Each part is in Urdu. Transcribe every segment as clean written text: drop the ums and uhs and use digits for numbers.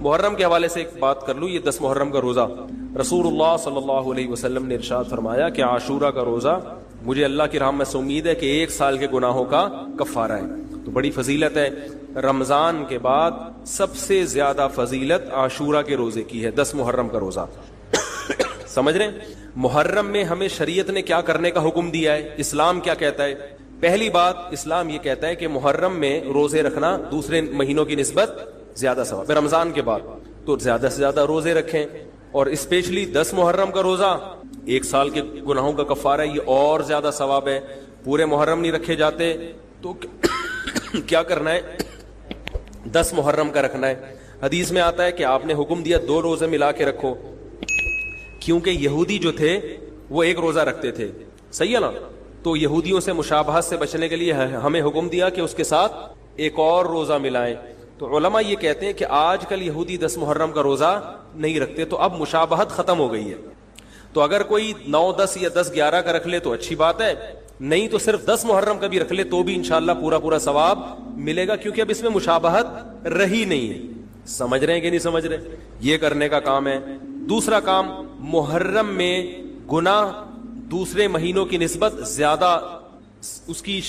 محرم کے حوالے سے ایک بات کر لوں. یہ 10 محرم کا روزہ, رسول اللہ صلی اللہ علیہ وسلم نے ارشاد فرمایا کہ عاشورہ کا روزہ مجھے اللہ کی رحمت سے امید ہے کہ 1 سال کے گناہوں کا کفارہ ہے. تو بڑی فضیلت ہے. رمضان کے بعد سب سے زیادہ فضیلت عاشورہ کے روزے کی ہے, 10 محرم کا روزہ. سمجھ رہے ہیں محرم میں ہمیں شریعت نے کیا کرنے کا حکم دیا ہے, اسلام کیا کہتا ہے؟ پہلی بات, اسلام یہ کہتا ہے کہ محرم میں روزے رکھنا دوسرے مہینوں کی نسبت زیادہ ثواب ہے. رمضان کے بعد تو زیادہ سے زیادہ روزے رکھیں, اور اسپیشلی 10 محرم کا روزہ 1 سال کے گناہوں کا کفارہ ہے, یہ اور زیادہ ثواب ہے. پورے محرم نہیں رکھے جاتے تو کیا کرنا ہے, 10 محرم کا رکھنا ہے. حدیث میں آتا ہے کہ آپ نے حکم دیا 2 روزے ملا کے رکھو, کیونکہ یہودی جو تھے وہ 1 روزہ رکھتے تھے, صحیح ہے نا. تو یہودیوں سے مشابہت سے بچنے کے لیے ہمیں حکم دیا کہ اس کے ساتھ 1 اور روزہ ملائیں. تو علماء یہ کہتے ہیں کہ آج کل یہودی 10 محرم کا روزہ نہیں رکھتے, تو اب مشابہت ختم ہو گئی ہے. تو اگر کوئی 9, 10 یا 10, 11 کا رکھ لے تو اچھی بات ہے, نہیں تو صرف 10 محرم کا بھی رکھ لے تو بھی انشاءاللہ پورا ثواب ملے گا, کیونکہ اب اس میں مشابہت رہی نہیں ہے. سمجھ رہے ہیں کہ نہیں سمجھ رہے؟ یہ کرنے کا کام ہے. دوسرا کام, محرم میں گناہ دوسرے مہینوں کی نسبت زیادہ, اس کی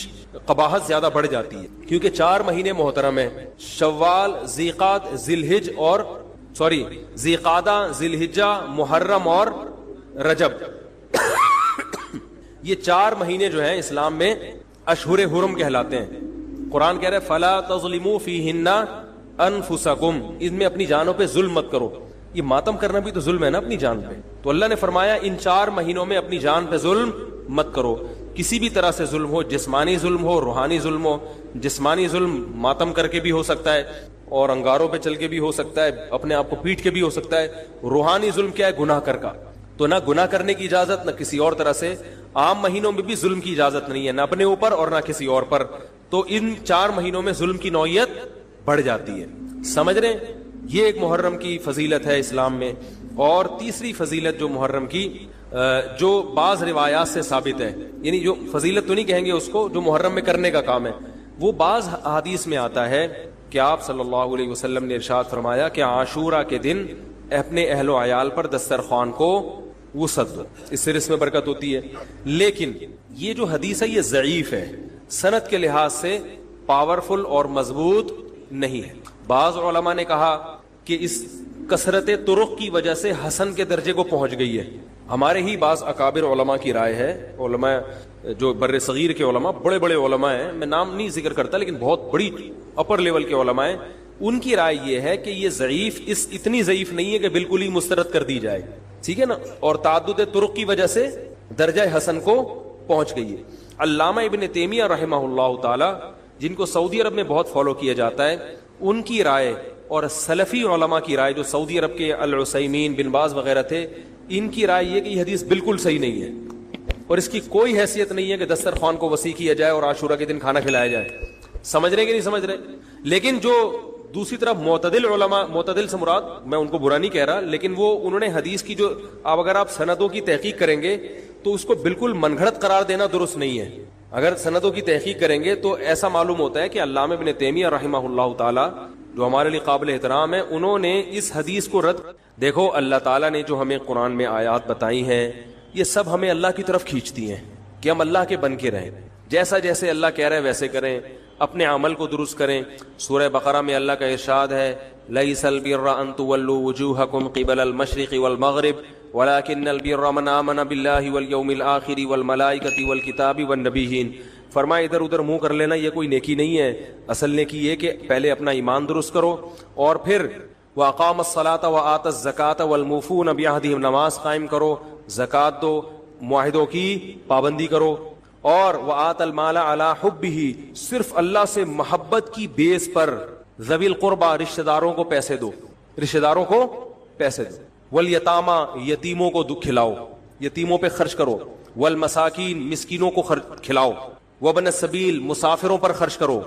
قباحت زیادہ بڑھ جاتی ہے, کیونکہ 4 مہینے محترم ہیں, شوال, ذیقعدہ, ذی الحجہ, محرم اور رجب. یہ 4 مہینے جو ہیں اسلام میں اشہر حرم کہلاتے ہیں. قرآن کہہ رہے فلا تظلموا فیہن انفسکم, ان میں اپنی جانوں پہ ظلم مت کرو. یہ ماتم کرنا بھی تو ظلم ہے نا اپنی جان پہ. تو اللہ نے فرمایا ان 4 مہینوں میں اپنی جان پہ ظلم مت کرو. کسی بھی طرح سے ظلم ہو, جسمانی ظلم ہو, روحانی ظلم ہو. جسمانی ظلم ماتم کر کے بھی ہو سکتا ہے, اور انگاروں پہ چل کے بھی ہو سکتا ہے, اپنے آپ کو پیٹ کے بھی ہو سکتا ہے. روحانی ظلم کیا ہے؟ گناہ کر کا. تو نہ گناہ کرنے کی اجازت, نہ کسی اور طرح سے. عام مہینوں میں بھی ظلم کی اجازت نہیں ہے, نہ اپنے اوپر اور نہ کسی اور پر. تو ان 4 مہینوں میں ظلم کی نوعیت بڑھ جاتی ہے. سمجھ رہے ہیں؟ یہ ایک محرم کی فضیلت ہے اسلام میں. اور تیسری فضیلت جو محرم کی, جو بعض روایات سے ثابت ہے, یعنی جو فضیلت تو نہیں کہیں گے اس کو, جو محرم میں کرنے کا کام ہے, وہ بعض حدیث میں آتا ہے کہ آپ صلی اللہ علیہ وسلم نے ارشاد فرمایا کہ عاشورہ کے دن اپنے اہل و عیال پر دسترخوان کو وسعت دو, اس سے رزق میں برکت ہوتی ہے. لیکن یہ جو حدیث ہے یہ ضعیف ہے, سند کے لحاظ سے پاورفل اور مضبوط نہیں ہے. بعض علماء نے کہا کہ اس کثرت طرق کی وجہ سے حسن کے درجے کو پہنچ گئی ہے. ہمارے ہی بعض اکابر علماء کی رائے ہے, علماء جو بر صغیر کے علماء, بڑے بڑے علماء ہیں, میں نام نہیں ذکر کرتا لیکن بہت بڑی اپر لیول کے علماء ہیں, ان کی رائے یہ ہے کہ یہ ضعیف, اتنی ضعیف نہیں ہے کہ بالکل ہی مسترد کر دی جائے, ٹھیک ہے نا, اور تعدد طرق کی وجہ سے درجہ حسن کو پہنچ گئی ہے. علامہ ابن تیمیہ رحمہ اللہ تعالی, جن کو سعودی عرب میں بہت فالو کیا جاتا ہے, ان کی رائے اور سلفی علماء کی رائے, جو سعودی عرب کے العثیمین, بن باز وغیرہ تھے, ان کی رائے یہ کہ یہ حدیث بالکل صحیح نہیں ہے, اور اس کی کوئی حیثیت نہیں ہے کہ دسترخوان کو وسیع کیا جائے اور عاشورہ کے دن کھانا کھلایا جائے. سمجھ رہے کہ نہیں سمجھ رہے؟ لیکن جو دوسری طرف معتدل علماء, معتدل سے مراد میں ان کو برا نہیں کہہ رہا, لیکن وہ انہوں نے حدیث کی جو, اب اگر آپ سندوں کی تحقیق کریں گے تو اس کو بالکل من گھڑت قرار دینا درست نہیں ہے. اگر سندوں کی تحقیق کریں گے تو ایسا معلوم ہوتا ہے کہ علامہ ابن تیمیہ رحمہ اللہ تعالی, جو ہمارے لیے قابل احترام ہے, انہوں نے اس حدیث کو رد. دیکھو اللہ تعالیٰ نے جو ہمیں قرآن میں آیات بتائی ہیں, یہ سب ہمیں اللہ کی طرف کھینچتی ہیں کہ ہم اللہ کے بن کے رہیں, جیسا جیسے اللہ کہہ رہے ویسے کریں, اپنے عمل کو درست کریں. سورہ بقرہ میں اللہ کا ارشاد ہے لیس البر ان تولوا وجوہکم قبل المشرق والمغرب ولکن البر من آمن باللہ والیوم الآخر والملائکۃ والکتاب والنبیین. فرمایا ادھر ادھر منہ کر لینا یہ کوئی نیکی نہیں ہے, اصل نیکی یہ کہ پہلے اپنا ایمان درست کرو, اور پھر وَأَقَامَ الصَّلَاةَ وَآتَى الزَّكَاةَ وَالْمُوفُونَ بِعَهْدِهِمْ, نماز قائم کرو, زکوٰۃ دو, معاہدوں کی پابندی کرو, اور وَآتَى الْمَالَ عَلَى حُبِّهِ, صرف اللہ سے محبت کی بیس پر, ذوی القربى, رشتہ داروں کو پیسے دو, رشتہ داروں کو پیسے دو, والیتامى, یتیموں کو کھلاؤ, یتیموں پہ خرچ کرو, والمساکین, مسکینوں کو کھلاؤ, وابن السبیل, مسافروں پر خرچ کرو.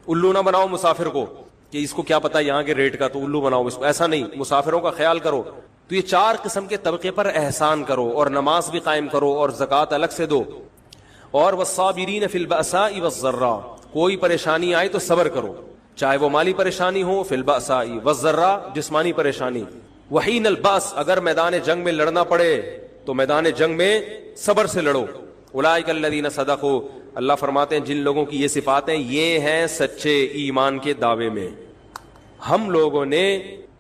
الو نہ بناؤ مسافر کو کہ اس کو کیا پتا یہاں کے ریٹ کا, تو الو بناؤ اس کو, ایسا نہیں, مسافروں کا خیال کرو. تو یہ 4 قسم کے طبقے پر احسان کرو, اور نماز بھی قائم کرو, اور زکوٰۃ الگ سے دو, اور والصابرین فی البأساء والضراء, کوئی پریشانی آئے تو صبر کرو. چاہے وہ مالی پریشانی ہو، فی البأساء والضراء جسمانی پریشانی، وحین الباس اگر میدان جنگ میں لڑنا پڑے تو میدان جنگ میں صبر سے لڑو، اولئک الذین صدقوا، اللہ فرماتے ہیں جن لوگوں کی یہ صفات ہیں یہ ہیں سچے ایمان کے دعوے میں۔ ہم لوگوں نے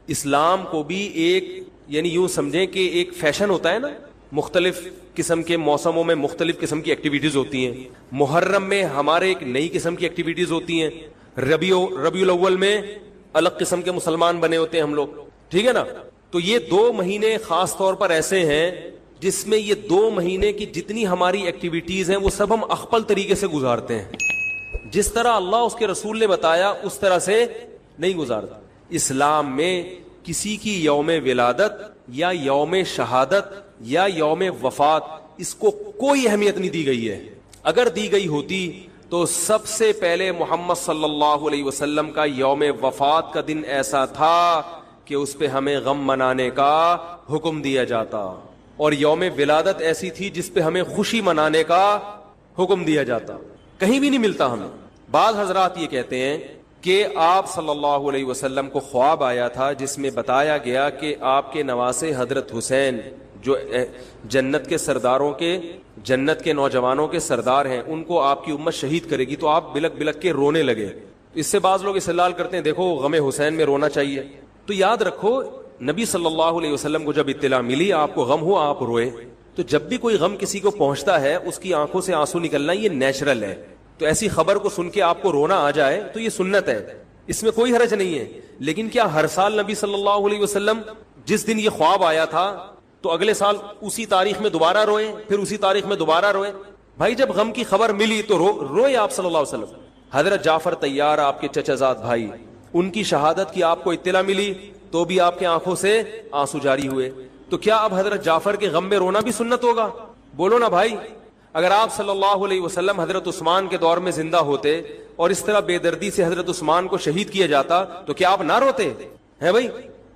اسلام کو بھی ایک یعنی یوں سمجھیں کہ ایک فیشن ہوتا ہے نا، مختلف قسم کے موسموں میں مختلف قسم کی ایکٹیویٹیز ہوتی ہیں، محرم میں ہمارے ایک نئی قسم کی ایکٹیویٹیز ہوتی ہیں، ربیع الاول میں الگ قسم کے مسلمان بنے ہوتے ہیں ہم لوگ، ٹھیک ہے نا۔ تو یہ 2 مہینے خاص طور پر ایسے ہیں جس میں یہ 2 مہینے کی جتنی ہماری ایکٹیویٹیز ہیں وہ سب ہم اخپل طریقے سے گزارتے ہیں، جس طرح اللہ اس کے رسول نے بتایا اس طرح سے نہیں گزارتا۔ اسلام میں کسی کی یوم ولادت یا یوم شہادت یا یوم وفات اس کو کوئی اہمیت نہیں دی گئی ہے، اگر دی گئی ہوتی تو سب سے پہلے محمد صلی اللہ علیہ وسلم کا یوم وفات کا دن ایسا تھا کہ اس پہ ہمیں غم منانے کا حکم دیا جاتا، اور یوم ولادت ایسی تھی جس پہ ہمیں خوشی منانے کا حکم دیا جاتا، کہیں بھی نہیں ملتا ہمیں۔ بعض حضرات یہ کہتے ہیں کہ آپ صلی اللہ علیہ وسلم کو خواب آیا تھا جس میں بتایا گیا کہ آپ کے نواسے حضرت حسین جو جنت کے سرداروں کے جنت کے نوجوانوں کے سردار ہیں ان کو آپ کی امت شہید کرے گی، تو آپ بلک بلک کے رونے لگے۔ اس سے بعض لوگ استدلال کرتے ہیں دیکھو غم حسین میں رونا چاہیے، تو یاد رکھو نبی صلی اللہ علیہ وسلم کو جب اطلاع ملی آپ کو غم ہوا آپ روئے، تو جب بھی کوئی غم کسی کو پہنچتا ہے اس کی آنکھوں سے آنسو نکلنا یہ نیچرل ہے، تو ایسی خبر کو سن کے آپ کو رونا آ جائے تو یہ سنت ہے، اس میں کوئی حرج نہیں ہے۔ لیکن کیا ہر سال نبی صلی اللہ علیہ وسلم جس دن یہ خواب آیا تھا تو اگلے سال اسی تاریخ میں دوبارہ روئے، پھر اسی تاریخ میں دوبارہ روئے؟ بھائی جب غم کی خبر ملی تو روئے آپ صلی اللہ علیہ وسلم۔ حضرت جعفر طیار آپ کے چچا زاد بھائی، ان کی شہادت کی آپ کو اطلاع ملی تو بھی آپ کے آنکھوں سے آنسو جاری ہوئے، تو کیا اب حضرت جعفر کے غم میں رونا بھی سنت ہوگا؟ بولو نا بھائی۔ اگر آپ صلی اللہ علیہ وسلم حضرت عثمان کے دور میں زندہ ہوتے اور اس طرح بے دردی سے حضرت عثمان کو شہید کیا جاتا تو کیا آپ نہ روتے ہیں بھائی؟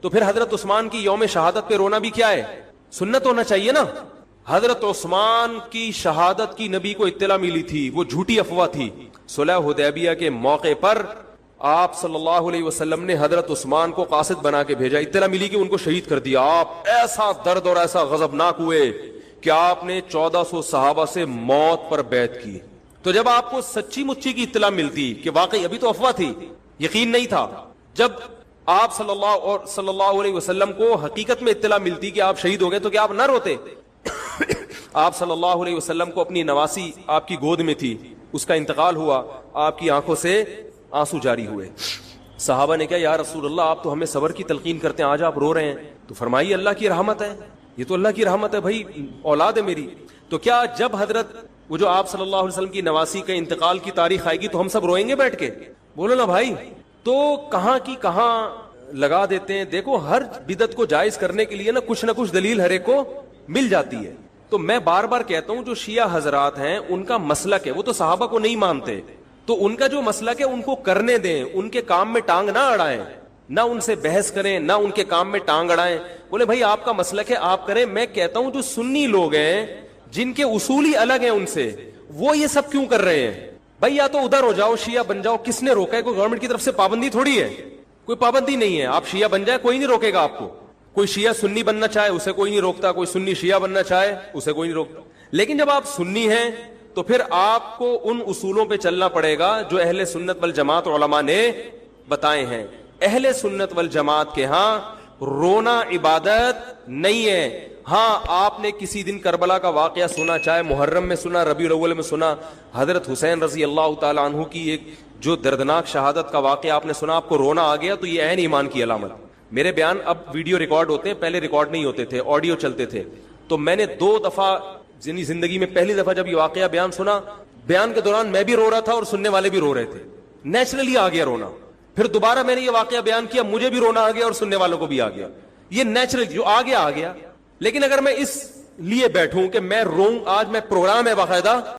تو پھر حضرت عثمان کی یوم شہادت پہ رونا بھی کیا ہے؟ سنت ہونا چاہیے نا۔ حضرت عثمان کی شہادت کی نبی کو اطلاع ملی تھی، وہ جھوٹی افواہ تھی۔ صلح حدیبیہ کے موقع پر آپ صلی اللہ علیہ وسلم نے حضرت عثمان کو قاصد بنا کے بھیجا، اطلاع ملی کہ ان کو شہید کر دیا۔ آپ ایسا درد اور ایسا غضبناک ہوئے کہ آپ نے 1400 صحابہ سے موت پر بیعت کی۔ تو جب آپ کو سچی مچی کی اطلاع ملتی کہ واقعی ابھی تو افواہ تھی، یقین نہیں تھا، جب آپ صلی اللہ علیہ وسلم کو حقیقت میں اطلاع ملتی کہ آپ شہید ہو گئے تو کیا آپ نہ روتے؟ آپ صلی اللہ علیہ وسلم کو اپنی نواسی آپ کی گود میں تھی، اس کا انتقال ہوا، آپ کی آنکھوں سے آنسو جاری ہوئے۔ صحابہ نے کہا یا رسول اللہ آپ تو ہمیں صبر کی تلقین کرتے ہیں، آج آپ رو رہے ہیں، تو فرمائیے اللہ کی رحمت ہے، یہ تو اللہ کی رحمت ہے بھائی، اولاد ہے میری۔ تو کیا جب حضرت وہ جو آپ صلی اللہ علیہ وسلم کی نواسی کا انتقال کی تاریخ آئے گی تو ہم سب روئیں گے بیٹھ کے؟ بولو نا بھائی۔ تو کہاں کی کہاں لگا دیتے ہیں۔ دیکھو ہر بدعت کو جائز کرنے کے لیے نا کچھ دلیل ہر ایک کو مل جاتی ہے۔ تو میں بار بار کہتا ہوں جو شیعہ حضرات ہیں ان کا مسلک ہے، وہ تو صحابہ کو نہیں مانتے، تو ان کا جو مسلک ہے ان کو کرنے دیں، ان کے کام میں ٹانگ نہ اڑائیں، نہ ان سے بحث کریں، نہ ان کے کام میں ٹانگ اڑائیں۔ بولے بھائی آپ کا مسلک ہے آپ کریں۔ میں کہتا ہوں جو سنی لوگ ہیں جن کے اصول ہی الگ ہیں ان سے، وہ یہ سب کیوں کر رہے ہیں؟ بھائی یا تو ادھر ہو جاؤ، شیعہ بن جاؤ، کس نے روکا ہے؟ کوئی گورنمنٹ کی طرف سے پابندی تھوڑی ہے، کوئی پابندی نہیں ہے، آپ شیعہ بن جائے کوئی نہیں روکے گا آپ کو۔ کوئی شیعہ سنی بننا چاہے اسے کوئی نہیں روکتا، کوئی سنی شیعہ بننا چاہے اسے کوئی نہیں روکتا۔ لیکن جب آپ سنی ہیں تو پھر آپ کو ان اصولوں پہ چلنا پڑے گا جو اہل سنت والجماعت علماء نے بتائے ہیں۔ اہل سنت والجماعت کے ہاں رونا عبادت نہیں ہے۔ ہاں آپ نے کسی دن کربلا کا واقعہ سنا، چاہے محرم میں سنا، ربیع الاول میں سنا، حضرت حسین رضی اللہ تعالی عنہ کی ایک جو دردناک شہادت کا واقعہ آپ نے سنا، آپ کو رونا آ گیا، تو یہ عین ایمان کی علامت۔ میرے بیان اب ویڈیو ریکارڈ ہوتے ہیں، پہلے ریکارڈ نہیں ہوتے تھے، آڈیو چلتے تھے۔ تو میں نے 2 دفعہ زندگی میں پہلی دفعہ جب یہ واقعہ بیان سنا، بیان کے دوران میں بھی رو رہا تھا اور سننے والے بھی رو رہے تھے، نیچرلی آ گیا رونا۔ پھر دوبارہ میں نے یہ واقعہ بیان کیا، مجھے بھی رونا آ گیا اور سننے والوں کو بھی آ گیا۔ یہ نیچرل جو آ گیا۔ لیکن اگر میں اس لیے بیٹھوں کہ میں روں، آج میں پروگرام ہے باقاعدہ